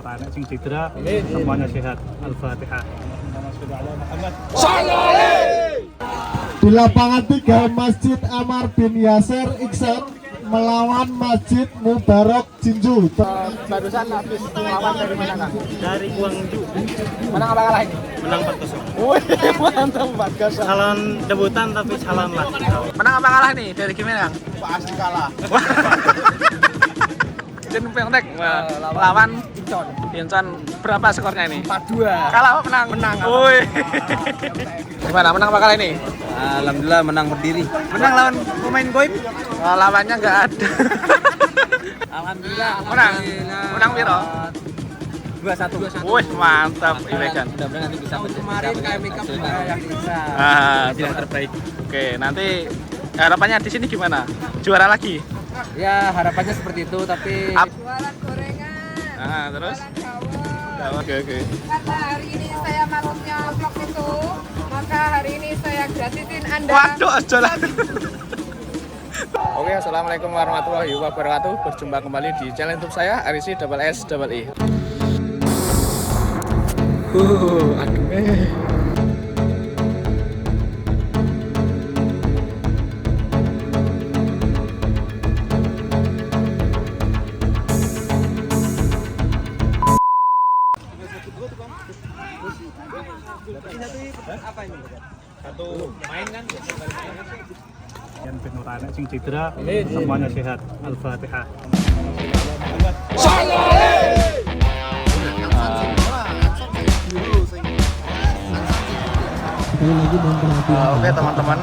ora enek sing cedera, semuanya sehat. Al-Fatihah. Di lapangan 3 Masjid Ammar bin Yasir Iksan melawan Masjid Mubarak Jinju. Barusan habis melawan dari mana, Kang? Dari Guangzhou, Menang apa kalah ini? menang 4-0. Wih, mantap 4-0. Calon debutan tapi calon lah. Menang apa kalah nih dari gimana, Kang? Pasti kalah. Jin Pyeongtaek lawan Incheon. Berapa skornya ini? 4-2. Kalah apa menang? Menang. Wih. Gimana? Menang apa kalah ini? Alhamdulillah menang berdiri. Menang lawan pemain goib? Lawannya nggak ada. Alhamdulillah Menang. Menang piro? 2-1. Wih, mantap Ilegan. Mudah-mudahan nanti bisa Kemarin KMI Cup yang bisa. yang terbaik. Oke, nanti harapannya di sini gimana? Juara lagi? Ya harapannya seperti itu tapi Jualan gorengan, Terus? jualan dawet. Oke. Karena hari ini saya malamnya vlog itu, maka hari ini saya gratisin Anda. Waduh, aja lah. Oke, assalamualaikum warahmatullahi wabarakatuh. Berjumpa kembali di channel YouTube saya, Arisi Double S Double I. Aduh. Yang ben ora enek sing cedera, semuanya sehat. Al-Fatihah. Oke teman-teman.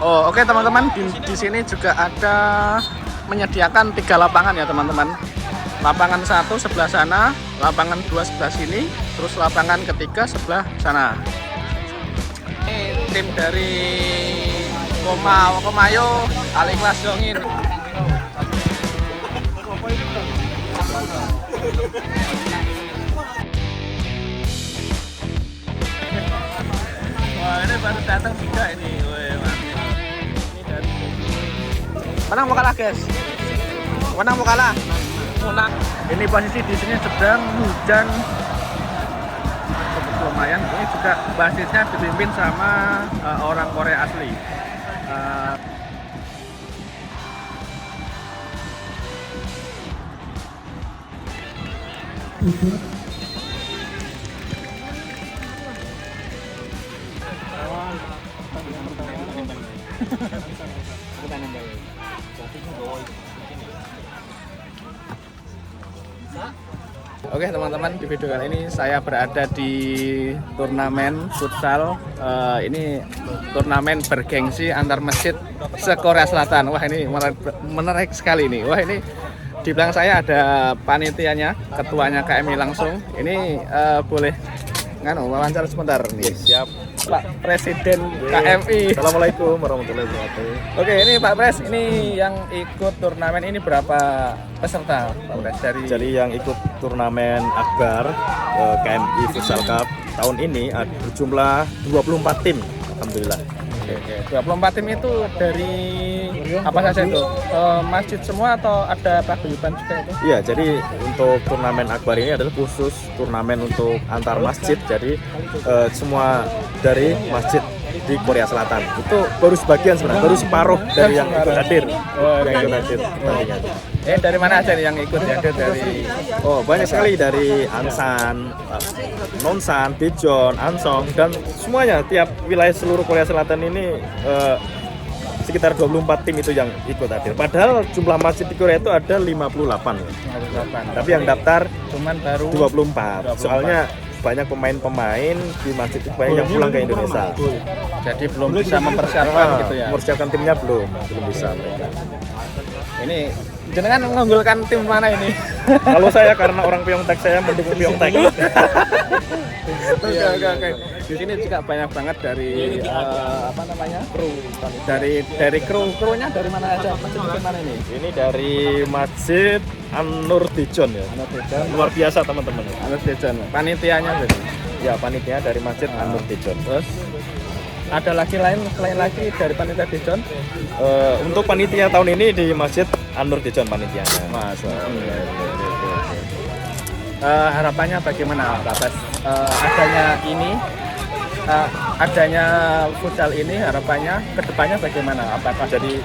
Oke teman-teman, di sini juga ada menyediakan 3 lapangan ya teman-teman. Lapangan 1 sebelah sana, lapangan 2 sebelah sini, terus lapangan ketiga sebelah sana. Ini tim dari Komayo Aliklas Dongin. Wah, ini baru datang juga ini. Wih, mantap. Ini dari menang mau kalah, guys. Menang mau kalah. Menang. Ini posisi di sini sedang hujan cukup lumayan. Ini juga basisnya dipimpin sama orang Korea asli. Oke teman-teman, di video kali ini saya berada di turnamen futsal. Ini turnamen bergengsi antar masjid se-Korea Selatan. Wah, ini menarik sekali nih. Wah, ini di belakang saya ada panitianya, ketuanya KMI langsung. Ini boleh wawancara sebentar nih. siap. Pak Presiden KMI. Assalamualaikum warahmatullahi wabarakatuh. Oke, ini Pak Pres, ini yang ikut turnamen ini berapa peserta Pak Pres Jadi yang ikut turnamen Akbar KMI Futsal Cup tahun ini berjumlah 24 tim. Alhamdulillah. Oke. 24 tim itu dari apa saja itu? Masjid semua atau ada paguyuban juga itu? Iya, jadi untuk turnamen Akbar ini adalah khusus turnamen untuk antar masjid. Jadi semua dari masjid di Korea Selatan. Itu baru sebagian sebenarnya, baru separuh dari yang ikut hadir. Yang ikut hadir pertandingan. Dari mana aja nih yang ikut hadir dari? Banyak sekali dari Ansan, Nonsan, Daejeon, Ansong, dan semuanya tiap wilayah seluruh Korea Selatan ini sekitar 24 tim itu yang ikut hadir. Padahal jumlah masjid di Korea itu ada 58. Tapi yang daftar Cuman baru 24. Soalnya banyak pemain-pemain di masjid itu banyak yang pulang ke Indonesia. jadi belum bisa mempersiapkan gitu ya. Mempersiapkan timnya belum bisa mereka. Ini jenengan mengunggulkan tim mana ini? Kalau saya karena orang Pyeongtaek, saya mendukung Pyeongtaek. Oke. Di sini juga banyak banget dari kru. Dari krunya dari mana aja? Masjid mana ini? Ini dari Masjid An-Nur Daejeon ya. Luar biasa teman-teman. Daejeon. Panitianya berarti. Ya, panitia dari Masjid An-Nur Tijon. Terus ada lagi selain lagi dari panitia Tijon? Untuk panitia tahun ini di Masjid An-Nur Tijon panitianya. Mas. Harapannya bagaimana atas adanya futsal ini, harapannya kedepannya bagaimana? Apakah Jadi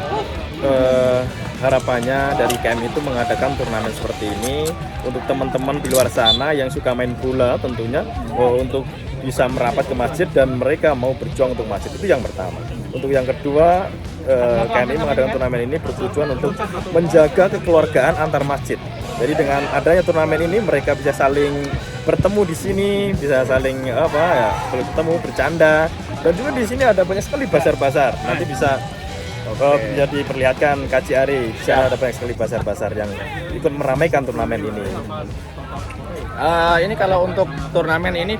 harapannya dari KM itu mengadakan turnamen seperti ini untuk teman-teman di luar sana yang suka main bola tentunya untuk bisa merapat ke masjid dan mereka mau berjuang untuk masjid, itu yang pertama. Untuk yang kedua, KMI mengadakan turnamen ini bertujuan untuk menjaga kekeluargaan antar masjid. Jadi dengan adanya turnamen ini mereka bisa saling bertemu di sini, bisa saling bertemu, bercanda, dan juga di sini ada banyak sekali bazar-bazar. Nanti bisa diperlihatkan KJRI, bisa ada banyak sekali bazar-bazar yang ikut meramaikan turnamen ini. Ini kalau untuk turnamen ini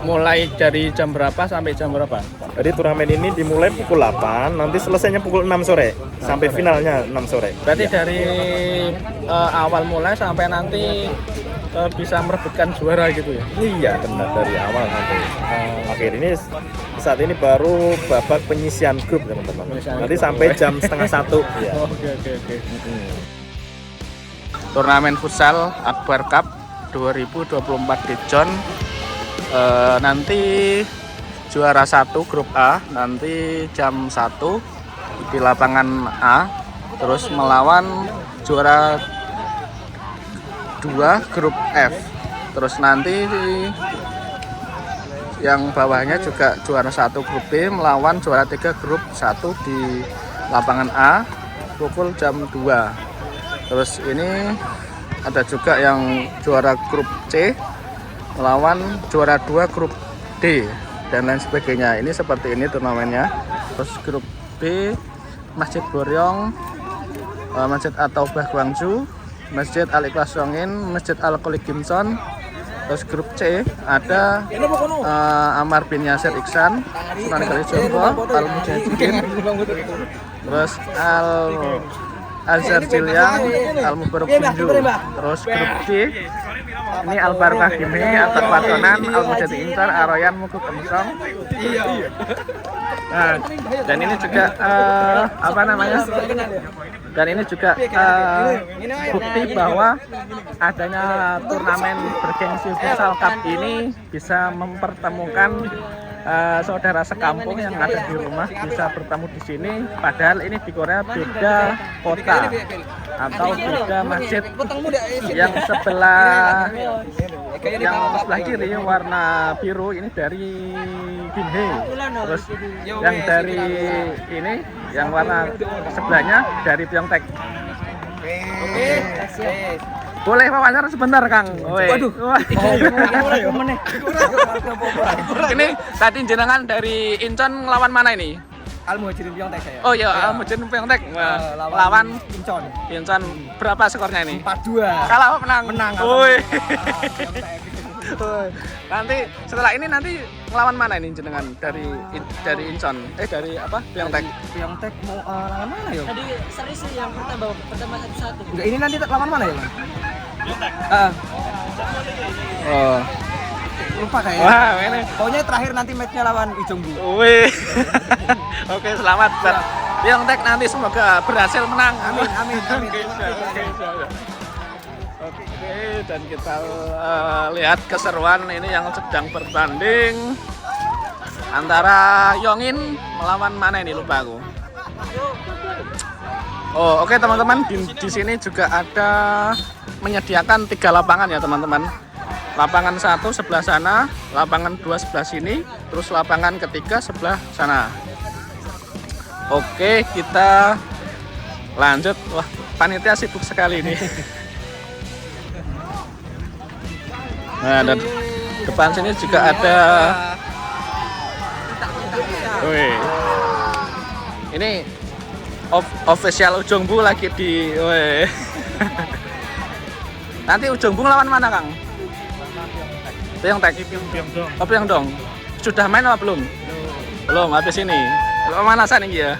mulai dari jam berapa sampai jam berapa? Jadi turnamen ini dimulai pukul 8, nanti selesainya pukul 6 sore, sampai finalnya 6 sore. Berarti dari awal mulai sampai nanti bisa merebutkan juara gitu ya? Iya, benar, dari awal sampai akhir. Ini saat ini baru babak penyisian grup, teman-teman. Nanti sampai jam setengah 1. Ya. Oke. Turnamen futsal Akbar Cup 2024 Tijon. Nanti juara 1 grup A nanti jam 1 di lapangan A, terus melawan juara 2 grup F. Terus nanti yang bawahnya juga juara 1 grup B melawan juara 3 grup 1 di lapangan A pukul jam 2. Terus ini ada juga yang juara grup C melawan juara 2 grup D dan lain sebagainya. Ini seperti ini turnamennya. Terus grup B Masjid Boryong, Masjid At-Taubah Gwangju, Masjid Al-Ikhlas Songin, Masjid Al-Qolik Gimson. Terus grup C ada Ammar bin Yasir Iksan, Sunan Kalijogo, Al-Mujahidin, terus Al-Azhar Jilyang, Al-Mubarok Sinju. Terus grup D ini Al-Barokah Gimi, At-Taqwatonan, Al-Mujahidin Incar, Aroyan, Mukuk Emsong. Nah, dan ini juga dan ini juga bukti bahwa adanya turnamen bergengsi futsal cup ini bisa mempertemukan saudara sekampung yang ada di rumah, bisa bertemu di sini. Padahal ini di Korea beda kota atau beda masjid. Yang sebelah kiri warna biru ini dari Binhe, terus yang dari ini yang warna sebelahnya dari Pyeongtaek. Boleh wawancara sebentar, Kang? Waduh. Ini tadi jenengan dari Incheon lawan mana ini? Al-Muhajirin Pyeongtaek saya. Oh iya, Al-Muhajirin Pyeongtaek. Lawan Incheon. Incheon. Berapa skornya ini? 4-2. Kalah menang. Menang. Woi. Nanti setelah ini lawan mana ini jenengan dari Incheon? Dari apa? Pyeongtaek. Pyeongtaek mau lawan mana ya? Tadi series yang pertama 1-1. Enggak, ini nanti lawan mana ya, Bang? Oh. Lupa kayaknya. Wah, ini. Pokoknya terakhir nanti match-nya lawan Ijeongbu. Wih. Oke, selamat buat Pyeongtaek, nanti semoga berhasil menang. Amin. Oke, dan kita lihat keseruan ini yang sedang bertanding antara Yongin melawan mana ini, lupa aku. Oh, oke teman-teman, di sini juga ada menyediakan 3 lapangan ya teman-teman. Lapangan 1 sebelah sana, lapangan 2 sebelah sini, terus lapangan ketiga sebelah sana. Oke, kita lanjut. Wah, panitia sibuk sekali ini. Nah, dan depan sini juga ada. Wih. Ini official Ujeongbu lagi di. Wih. Nanti Ujeongbu lawan mana, Kang? Pyeongtaek. Oh, Pyeongdong. Sudah main apa belum? Belum, habis ini. Pemanasan ini ya.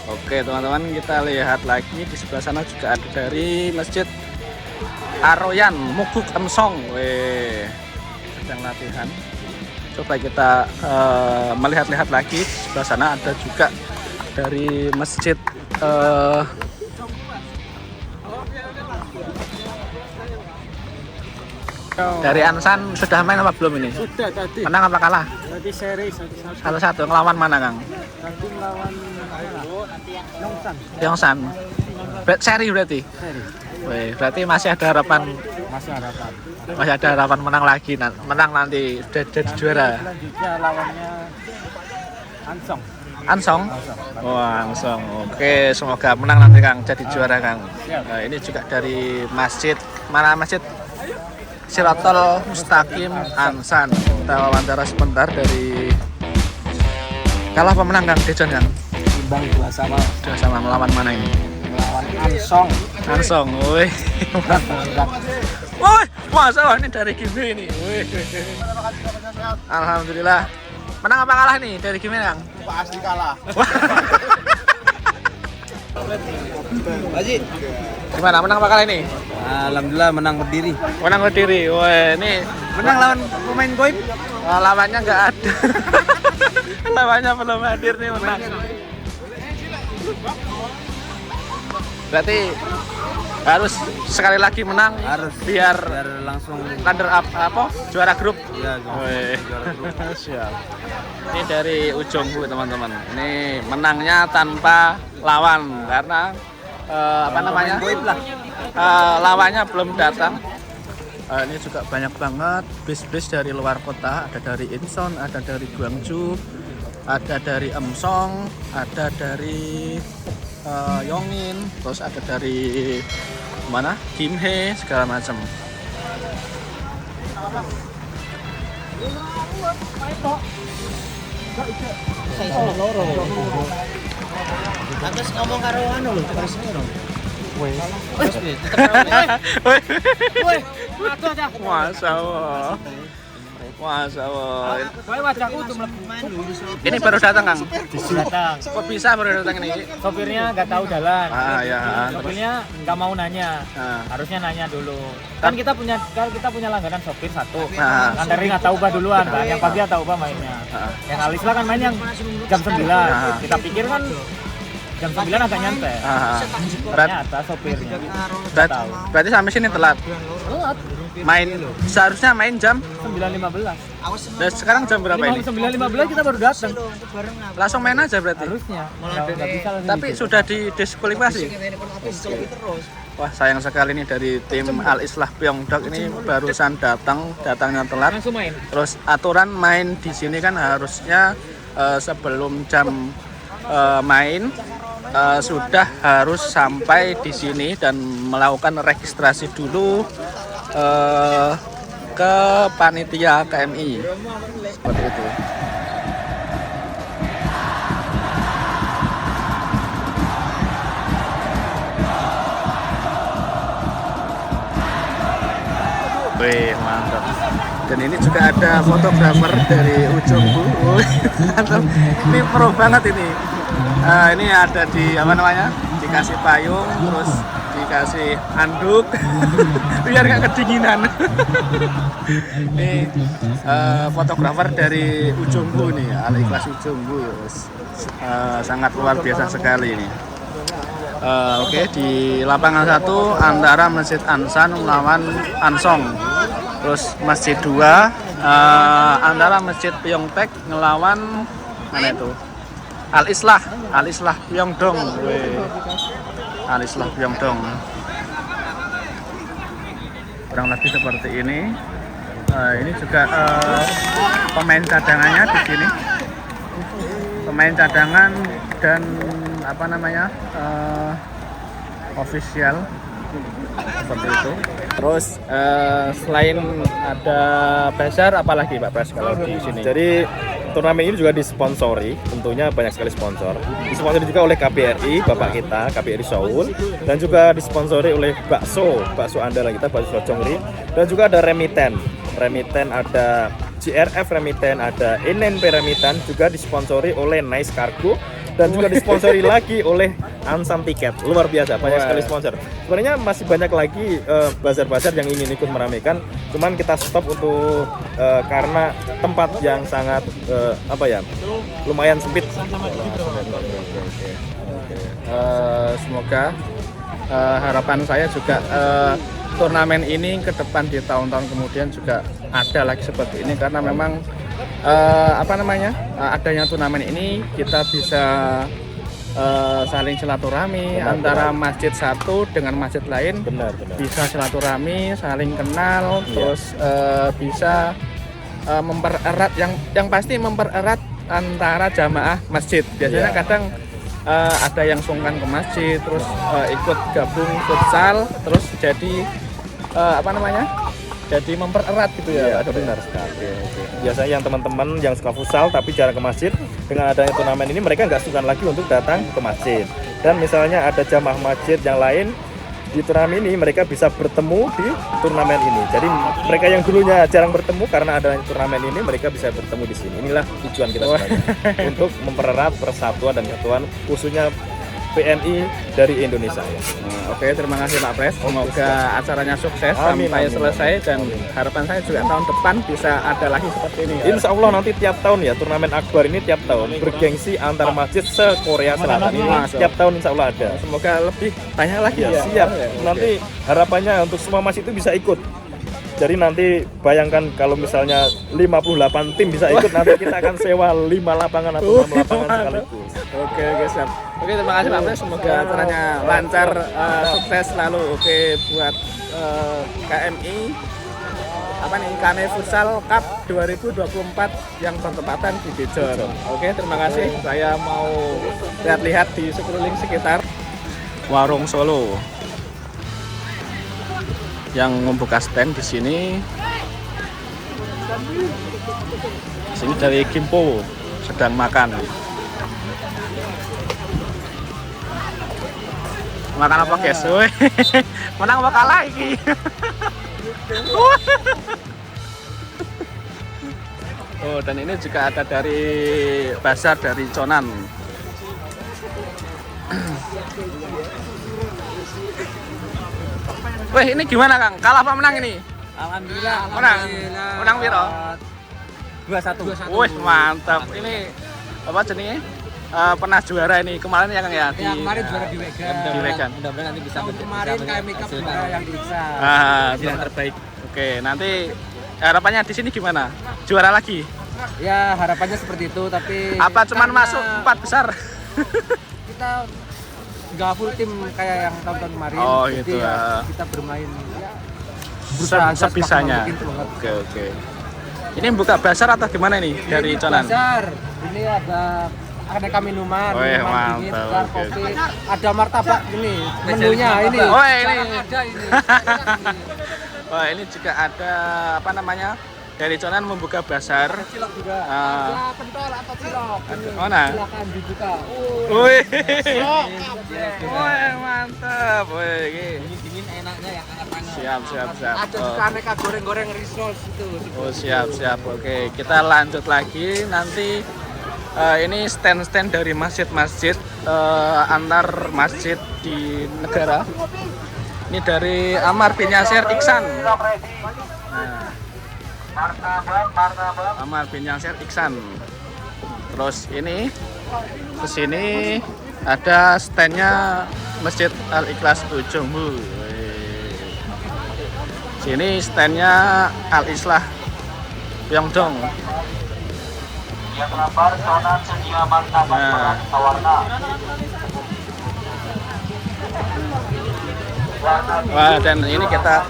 Oke, teman-teman, kita lihat lagi di sebelah sana juga ada dari Masjid Aroyan, Mukuk Emsong. Weh. sedang latihan. Coba kita melihat-lihat lagi. Di sebelah sana ada juga dari masjid dari Ansan. Sudah main apa belum ini? Sudah tadi. Menang apa kalah? Tadi seri 1-1. 1-1. Ngelawan mana, Kang? Tadi melawan Nongsan. Yongsan. Seri berarti? Seri. Wih, berarti masih ada harapan. Masih harapan. Masih ada harapan menang lagi, menang nanti jadi juara. Selanjutnya lawannya Ansong. Ansong? Wah, Ansong. Oke, semoga menang nanti Kang, jadi juara Kang. Nah, ini juga dari masjid, mana masjid? Siratal Mustaqim Ansan. Kita wawancara sebentar dari kalah pemenang Kang, Dejon Kang. Imbang 2-2. 2-2 melawan mana ini? Melawan Ansong. Ansong, woi. Woi, masa ini dari Gimbe ini. Woi. Alhamdulillah. Menang apa kalah nih dari Gimbe Kang? Pasti kalah. Haji. Gimana, menang apa kalah ini? Alhamdulillah menang berdiri. Menang berdiri. Wah, ini Menang lawan pemain goib. lawannya nggak ada. Lawannya belum hadir nih menang. Berarti harus sekali lagi menang Harus biar langsung runner up apa? Juara grup. ya Wih. Siap. Ini dari ujung Bu teman-teman. Ini menangnya tanpa lawan karena apa namanya? Lawannya belum datang. Ini juga banyak banget bis-bis dari luar kota, ada dari Incheon, ada dari Gwangju, ada dari Emsong, ada dari Yongin, terus ada dari mana? Gimhae, segala macam. Terus ngomong karo anu lho, terus ngono. Masa Allah. Masa Allah. Kowe wajahku tuh mlebu. Ini baru datang Kang. Datang. Kok bisa baru datang ini? Sopirnya nggak tahu jalan. Ya. Sopirnya nggak mau nanya. Harusnya nanya dulu. Kan kita punya langganan sopir satu. Kan dari nggak tahu bah duluan, kan. Yang pagi tahu bah mainnya. Yang Alislah kan main yang jam 9. Kita pikir kan jam 9 agak nyantai. Ternyata sopirnya. Berarti sampai sini telat. Seharusnya main jam 9.15. dan sekarang jam berapa ini? 9.15 kita baru datang. Langsung main aja berarti. Harusnya. Nggak bisa langsung Tapi sudah didiskualifikasi. Wah, sayang sekali nih dari tim Al Islah Pyeongdok ini barusan datangnya telat. langsung main. Terus aturan main di sini kan harusnya sebelum jam main sudah harus sampai di sini dan melakukan registrasi dulu ke panitia KMI seperti itu. Wih, mantap. Dan ini juga ada fotografer dari ujung Bu. Mantap. Ini pro banget ini. Ini ada di apa namanya? Dikasih payung, terus dikasih handuk biar nggak kedinginan. Ini fotografer dari ujung Bu nih, Al Ikhlas ujung Bu. Sangat luar biasa sekali ini. Oke, di lapangan 1 antara Masjid Ansan melawan Ansong. Terus Masjid 2 antara Masjid Pyeongtaek ngelawan mana itu? Al Islah Pyeongdong. Al Islah Pyeongdong. Kurang lebih seperti ini. Ini juga pemain cadangannya di sini. Pemain cadangan dan apa namanya? Official seperti itu. Terus selain ada bazar, apalagi Pak Pras kalau di sini? Jadi turnamen ini juga disponsori, tentunya banyak sekali sponsor. Disponsori juga oleh KBRI, Bapak kita, KBRI Seoul, dan juga disponsori oleh bakso andalan kita, bakso Jongri, dan juga ada Remiten ada GRF Remiten, ada NNP Remiten, juga disponsori oleh Nice Cargo, dan juga disponsori lagi oleh Ansan Tiket. Luar biasa, banyak sekali sponsor. Sebenarnya masih banyak lagi bazar-bazar yang ingin ikut meramaikan, cuman kita stop untuk karena tempat yang sangat lumayan sempit. Semoga harapan saya juga turnamen ini ke depan di tahun-tahun kemudian juga ada lagi seperti ini, karena memang adanya turnamen ini kita bisa saling silaturahmi antara masjid satu dengan masjid lain. Benar. Bisa silaturahmi, saling kenal, terus bisa mempererat yang pasti mempererat antara jamaah masjid. Biasanya kadang ada yang sungkan ke masjid, terus ikut gabung futsal, terus jadi jadi mempererat gitu ya. Ada benar sekali. Biasanya yang teman-teman yang suka futsal tapi jarang ke masjid, dengan adanya turnamen ini mereka nggak sungkan lagi untuk datang ke masjid. Dan misalnya ada jamaah masjid yang lain di turnamen ini, mereka bisa bertemu di turnamen ini. Jadi mereka yang dulunya jarang bertemu, karena adanya turnamen ini mereka bisa bertemu di sini. Inilah tujuan kita sebenarnya untuk mempererat persatuan dan kesatuan khususnya PNI dari Indonesia ya. Oke, terima kasih Pak Pres. Semoga acaranya sukses sampai selesai, dan harapan saya juga tahun depan bisa ada lagi seperti ini. Insya Allah nanti tiap tahun ya, turnamen akbar ini tiap tahun bergengsi antar masjid se-Korea Selatan ini tiap tahun insya Allah ada. Semoga lebih banyak lagi ya. Siap. Nanti harapannya untuk semua masjid itu bisa ikut. Jadi nanti bayangkan kalau misalnya 58 tim bisa ikut, nanti kita akan sewa 5 lapangan atau 6 lapangan sekaligus. Oke, siap. Oke, terima kasih Pak Pres. Semoga acaranya lancar, sukses selalu. Oke, buat KMI KMI Futsal Cup 2024 yang bertepatan di Dijon. Oke, terima kasih. Saya mau lihat-lihat di sekeliling sekitar Warung Solo yang membuka stand di sini. Sini dari Kimpo sedang makan. Makan apa guys? Menang apa kalah ini? Oh, dan ini juga ada dari bazar dari Conan. Weh, ini gimana Kang? Kalah apa menang ini? Alhamdulillah. Menang piro? 2-1. Wih, mantap. Ini apa jenisnya? Pernah juara ini kemarin ya Kang ya? Yang kemarin juara di Wegan. Di Wegan. Mudah-mudahan nanti bisa kemarin KMI Cup juara yang di Iksan. Yang terbaik. Oke, nanti harapannya di sini gimana? Juara lagi? Ya, harapannya seperti itu, tapi apa cuman masuk 4 besar? Kita nggak full tim kayak yang tahun-tahun kemarin. Oh, jadi gitu ya. Kita bermain ya sebisanya. Oke. Ini buka bazar atau gimana ini dari Conan? Bazar. Ini ada aneka minuman, dingin, kopi, ada martabak ini, menunya ini. Oh, ini. Ada ini. Wah, ini juga ada dari Conan membuka bazar. Cilok juga. Ada pentol atau cilok. Mana? Silakan dibuka. Wih. Wih, mantap. Wih, Ini dingin enaknya yang hangat-hangat. Siap. Ada juga aneka goreng-goreng risol itu. Oh, siap. Oke, kita lanjut lagi nanti. Ini stand-stand dari masjid-masjid antar masjid di negara. Ini dari Ammar bin Yasir Iksan. Ammar bin Yasir Iksan. Terus ini ke sini ada standnya Masjid Al Ikhlas Ujung. Sini standnya Al Islah Pyeongdong. Wah, dan ini kita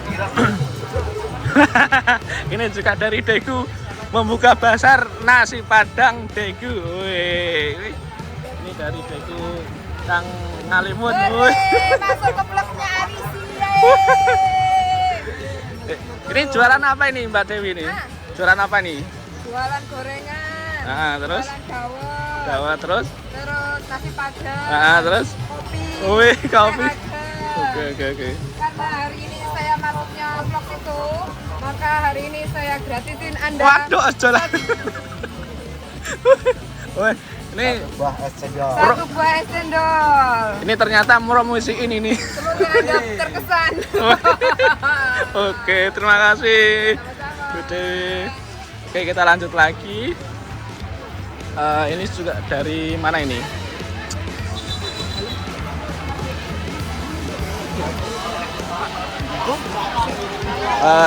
ini juga dari Daegu membuka bazar nasi padang Daegu. Wih. Ini dari Daegu Kang Ngalimun. Masuk ke plusnya Arisia. Ini jualan apa ini Mbak Dewi ini? Jualan apa nih? Jualan gorengan. Terus? Jualan Dawa terus? Terus nasi padang. Terus? Kopi. Wih, kopi. Seragam. Oke. Karena hari ini saya masuknya vlog itu, maka hari ini saya gratisin Anda. Waduh, jualan. Wih, Ini Buah es cendol. Satu buah es cendol. ini ternyata promosi ini nih. Telurnya ada terkesan. Oke, terima kasih. Gede. Oke, kita lanjut lagi. Ini juga dari mana ini?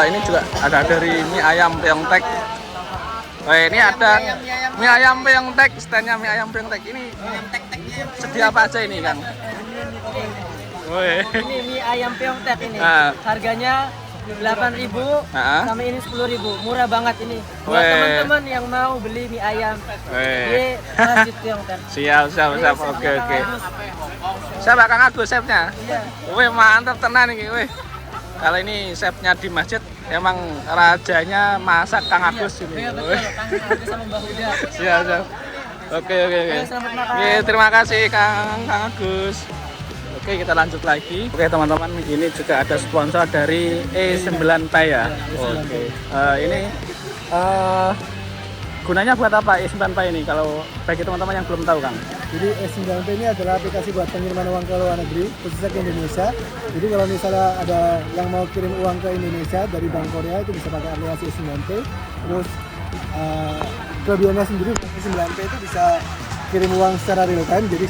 Ini juga ada dari mie ayam Pyeongtaek. Ini ada mie ayam Pyeongtaek, standnya mie ayam Pyeongtaek. Ini sedia apa aja ini, Kang? Ini mie ayam Pyeongtaek ini. Ah. Harganya 8.000 Ah. sama ini 10.000. Murah banget ini. Buat Weh. teman-teman yang mau beli mie ayam di Masjid Pyeongtaek. Siap. Oke. Siapa Kang Agus chefnya? Iya. Wih, mantap tenan ini, wih. Kalau ini chefnya di masjid, emang rajanya masak Kang Agus ini. Iya betul, Wih. Kang Agus sama Mbak Huda. Siap. Oke. Selamat makan. Oke, terima kasih Kang Agus. Oke, kita lanjut lagi. Oke, teman-teman, ini juga ada sponsor dari E9 Pay ya. Oke. Ini gunanya buat apa E9 Pay ini? Kalau bagi teman-teman yang belum tahu, Kang. Jadi S9P ini adalah aplikasi buat pengiriman uang ke luar negeri, khususnya ke Indonesia. Jadi kalau misalnya ada yang mau kirim uang ke Indonesia dari Bank Korea itu bisa pakai aplikasi S9P. Terus kelebihannya sendiri S9P itu bisa kirim uang secara real time. Jadi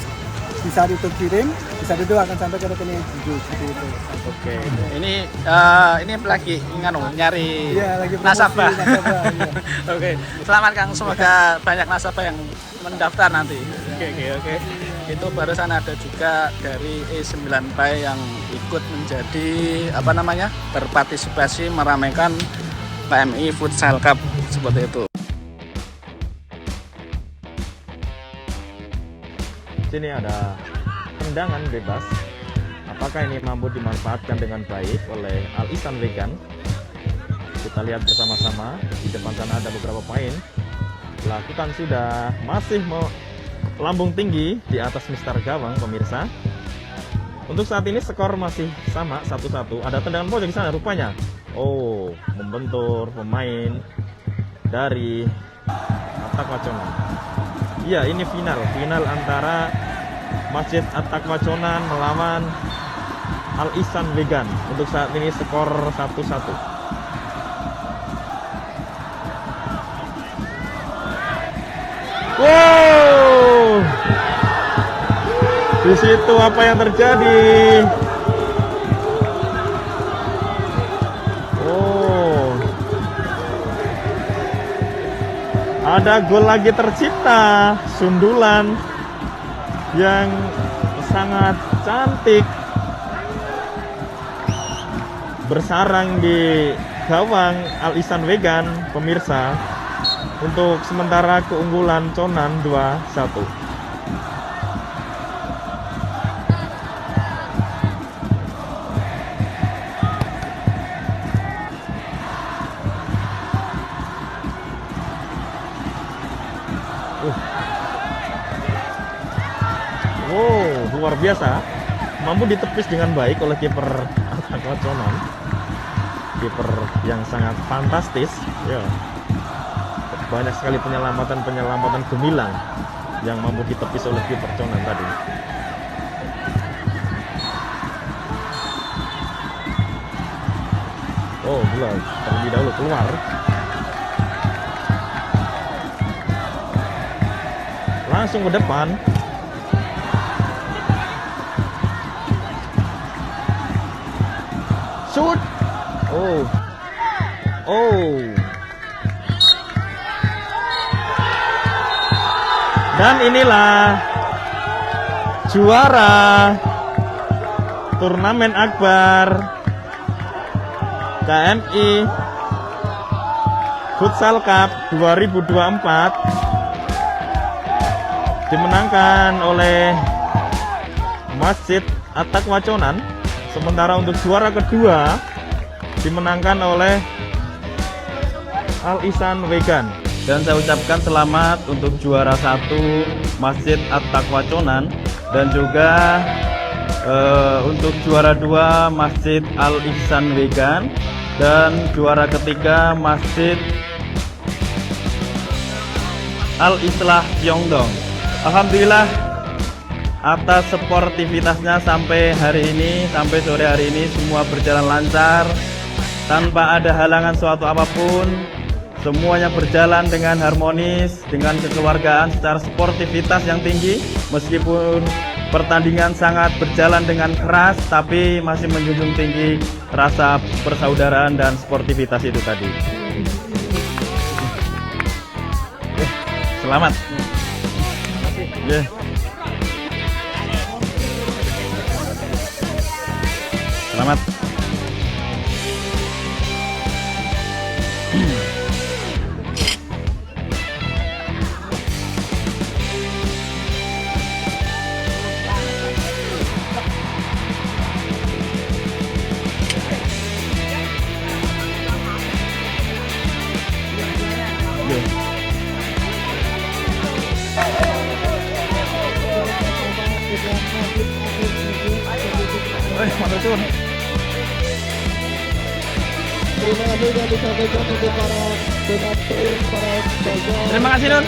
di saat itu kirim, di saat itu akan sampai ke rekening Jinju seperti itu. Oke. Ini lagi nyari Iya, lagi promosi nasabah. iya. Oke. Selamat Kang, semoga banyak nasabah yang mendaftar nanti. Oke. Itu barusan ada juga dari E9 Pay yang ikut menjadi berpartisipasi meramaikan PMI Futsal Cup seperti itu. Sini ada tendangan bebas. Apakah ini mampu dimanfaatkan dengan baik oleh Al Ihsan Vegan? Kita lihat bersama-sama. Di depan sana ada beberapa poin. Lakukan sudah masih melambung tinggi di atas Mister Gawang, pemirsa. Untuk saat ini skor masih sama 1-1. Ada tendangan pojok di sana rupanya. Oh, membentur pemain dari At-Taqwa Chonan. Iya, ini final antara Masjid At-Taqwa Chonan melawan Al Ihsan Vegan. Untuk saat ini skor 1-1. Wow! Di situ apa yang terjadi? Oh. Ada gol lagi tercipta, sundulan yang sangat cantik bersarang di gawang Al Ihsan Vegan, pemirsa. Untuk sementara keunggulan Chonan 2-1. Wow, luar biasa. Mampu ditepis dengan baik oleh kiper At-Taqwa Chonan. Kiper yang sangat fantastis, ya. Banyak sekali penyelamatan gemilang yang mampu ditepis oleh kiper Chonan tadi. Oh, bola terlebih dahulu keluar. Langsung ke depan. Shoot. Oh. Dan inilah juara turnamen akbar KMI Futsal Cup 2024 dimenangkan oleh Masjid At-Taqwa Chonan. Sementara untuk juara kedua dimenangkan oleh Al Ihsan Vegan. Dan saya ucapkan selamat untuk juara 1 Masjid At-Taqwa Chonan dan juga untuk juara 2 Masjid Al Ihsan Vegan dan juara ketiga Masjid Al Islah Pyeongdong. Alhamdulillah atas sportivitasnya sampai hari ini, sampai sore hari ini semua berjalan lancar tanpa ada halangan suatu apapun. Semuanya berjalan dengan harmonis, dengan kekeluargaan secara sportivitas yang tinggi. Meskipun pertandingan sangat berjalan dengan keras, tapi masih menjunjung tinggi rasa persaudaraan dan sportivitas itu tadi. Selamat. Yeah. Selamat. Mantap tuh. Terima kasih yang disampaikan untuk para donatur, para sponsor. Terima kasih Nun.